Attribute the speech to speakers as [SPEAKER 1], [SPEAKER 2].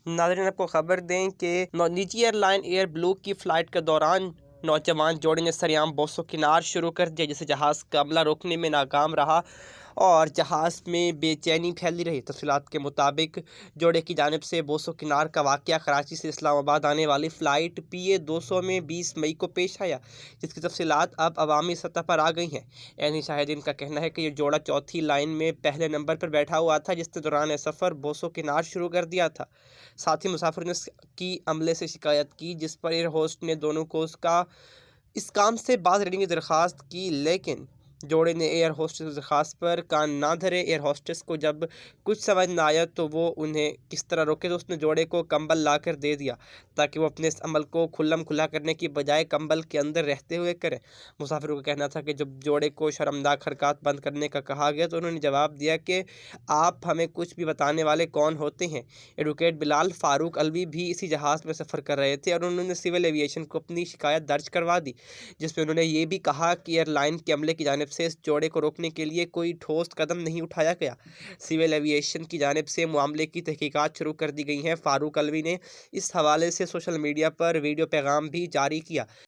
[SPEAKER 1] नाज़रीन, आपको खबर दें कि निजी एयरलाइन एयर ब्लू की फ़्लाइट के दौरान नौजवान जोड़े ने सरेआम बोसो किनार शुरू कर दिया, जिससे जहाज़ का हमला रोकने में नाकाम रहा और जहाज़ में बेचैनी फैली रही। तफ़सीलात के मुताबिक जोड़े की जानिब से बोसो किनार का वाक़या कराची से इस्लामाबाद आने वाली फ़्लाइट PA 200 में 20 मई को पेश आया, जिसकी तफ़सीलात अब अवामी सतह पर आ गई हैं। यानी शाहिदीन का कहना है कि ये जोड़ा चौथी लाइन में पहले नंबर पर बैठा हुआ था, जिसने दौरान सफ़र बोसो किनार शुरू कर दिया था। साथ ही मुसाफिर ने की अमले से शिकायत की, जिस पर एयर होस्ट ने दोनों को इस काम से बाज रहने की दरख्वास्त की, लेकिन जोड़े ने एयर होस्टेस की दरख्वास्त पर कान ना धरे। एयर होस्टेस को जब कुछ समझ ना आया तो वो उन्हें किस तरह रोके, तो उसने जोड़े को कंबल ला कर दे दिया ताकि वो अपने इस अमल को खुल्लम खुला करने की बजाय कंबल के अंदर रहते हुए करें। मुसाफिरों का कहना था कि जब जोड़े को शर्मनाक हरकत बंद करने का कहा गया तो उन्होंने जवाब दिया कि आप हमें कुछ भी बताने वाले कौन होते हैं। एडवोकेट बिलाल फारूक अलवी भी इसी जहाज़ में सफ़र कर रहे थे और उन्होंने सिविल एविएशन को अपनी शिकायत दर्ज करवा दी, जिसमें उन्होंने ये भी कहा कि एयरलाइन के अमले की जानिब से इस जोड़े को रोकने के लिए कोई ठोस कदम नहीं उठाया गया। सिविल एविएशन की जानिब से मामले की तहकीकात शुरू कर दी गई हैं। फारूक अलवी ने इस हवाले से सोशल मीडिया पर वीडियो पैगाम भी जारी किया।